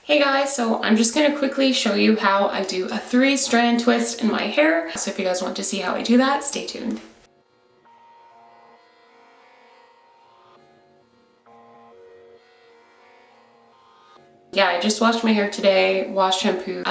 Hey guys, so I'm just going to quickly show you how I do a 3-strand twist in my hair. So if you guys want to see how I do that, stay tuned. Yeah, I just washed my hair today, washed shampoo,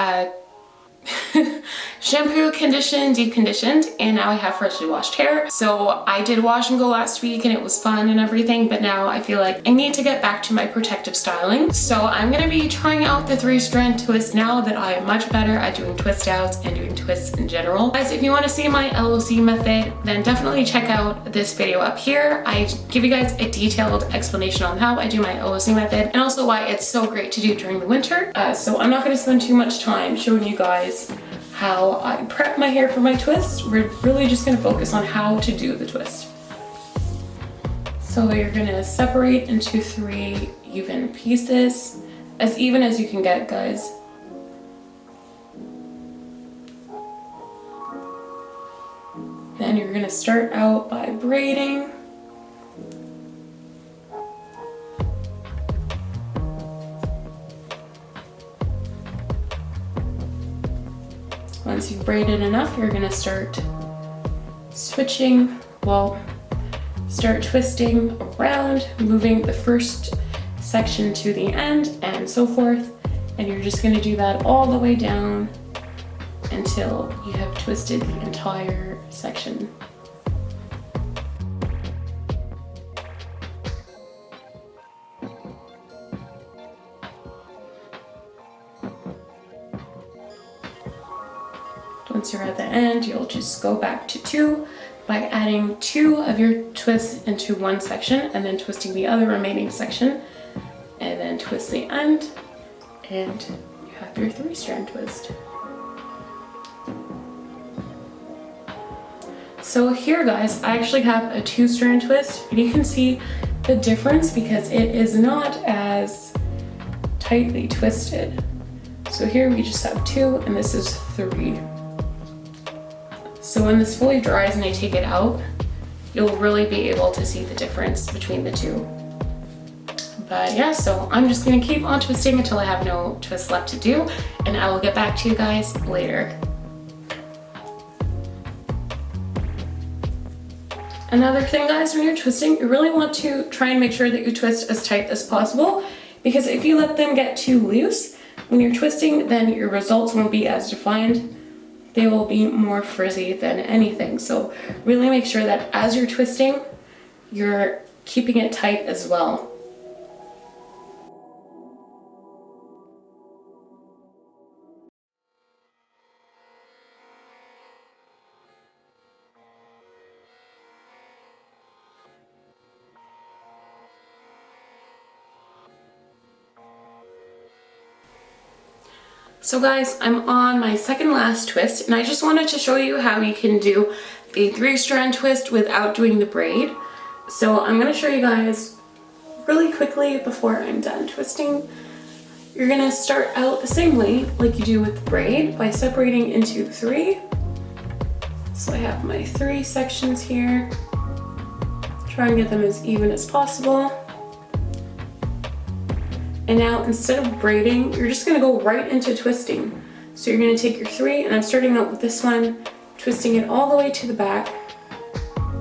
shampoo, conditioned, deep conditioned, and now I have freshly washed hair. So I did wash and go last week and it was fun and everything, but now I feel like I need to get back to my protective styling. So I'm gonna be trying out the 3-strand twist now that I am much better at doing twist outs and doing twists in general. Guys, if you want to see my LOC method, then definitely check out this video up here. I give you guys a detailed explanation on how I do my LOC method and also why it's so great to do during the winter. So I'm not gonna spend too much time showing you guys how I prep my hair for my twist. We're really just gonna focus on how to do the twist. So you're gonna separate into 3 even pieces, as even as you can get, guys. Then you're gonna start out by braiding. Once you've braided enough, you're gonna start switching, start twisting around, moving the first section to the end and so forth. And you're just gonna do that all the way down until you have twisted the entire section. Once you're at the end, you'll just go back to 2 by adding 2 of your twists into one section and then twisting the other remaining section, and then twist the end, and you have your 3-strand twist. So here, guys, I actually have a 2-strand twist, and you can see the difference because it is not as tightly twisted. So here we just have 2 and this is 3. So when this fully dries and I take it out, you'll really be able to see the difference between the 2. But yeah, so I'm just gonna keep on twisting until I have no twists left to do, and I will get back to you guys later. Another thing, guys, when you're twisting, you really want to try and make sure that you twist as tight as possible, because if you let them get too loose when you're twisting, then your results won't be as defined. They will be more frizzy than anything. So really make sure that as you're twisting, you're keeping it tight as well. So guys, I'm on my second last twist, and I just wanted to show you how you can do a 3-strand twist without doing the braid. So I'm gonna show you guys really quickly before I'm done twisting. You're gonna start out the same way like you do with the braid by separating into 3. So I have my 3 sections here. Try and get them as even as possible. And now instead of braiding, you're just gonna go right into twisting. So you're gonna take your 3, and I'm starting out with this one, twisting it all the way to the back,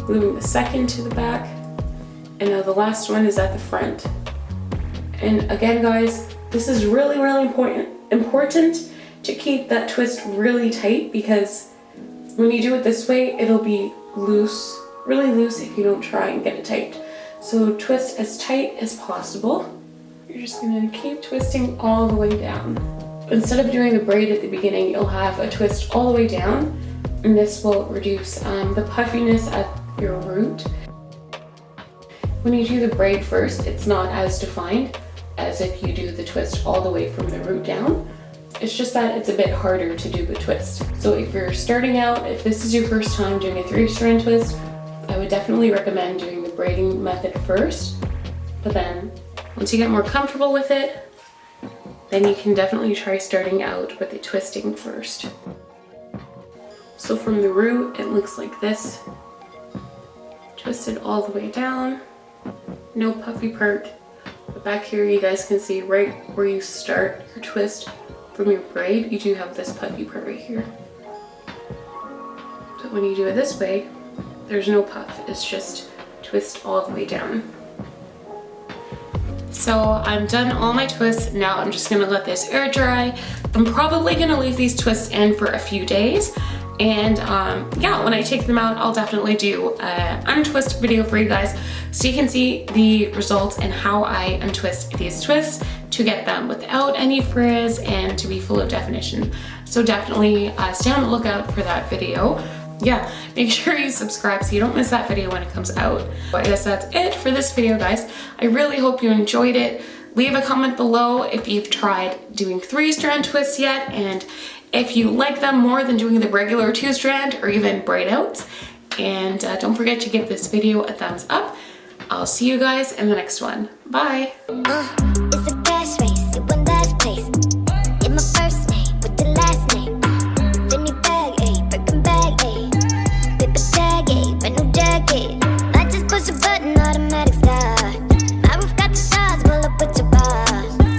moving the second to the back, and now the last one is at the front. And again, guys, this is really, really important to keep that twist really tight, because when you do it this way, it'll be loose, really loose if you don't try and get it tight. So twist as tight as possible. You're just gonna keep twisting all the way down. Instead of doing the braid at the beginning, you'll have a twist all the way down, and this will reduce the puffiness at your root. When you do the braid first, it's not as defined as if you do the twist all the way from the root down. It's just that it's a bit harder to do the twist. So if you're starting out, if this is your first time doing a 3-strand twist, I would definitely recommend doing the braiding method first, but then once you get more comfortable with it, then you can definitely try starting out with the twisting first. So from the root, it looks like this. Twist it all the way down. No puffy part. The back here you guys can see right where you start your twist from your braid, you do have this puffy part right here. But when you do it this way, there's no puff, it's just twist all the way down. So I'm done all my twists. Now I'm just gonna let this air dry. I'm probably gonna leave these twists in for a few days. And yeah, when I take them out, I'll definitely do an untwist video for you guys so you can see the results and how I untwist these twists to get them without any frizz and to be full of definition. So definitely stay on the lookout for that video. Yeah, make sure you subscribe so you don't miss that video when it comes out. But I guess that's it for this video, guys. I really hope you enjoyed it. Leave a comment below if you've tried doing 3-strand twists yet, and if you like them more than doing the regular 2-strand or even braid outs. And don't forget to give this video a thumbs up. I'll see you guys in the next one. Bye.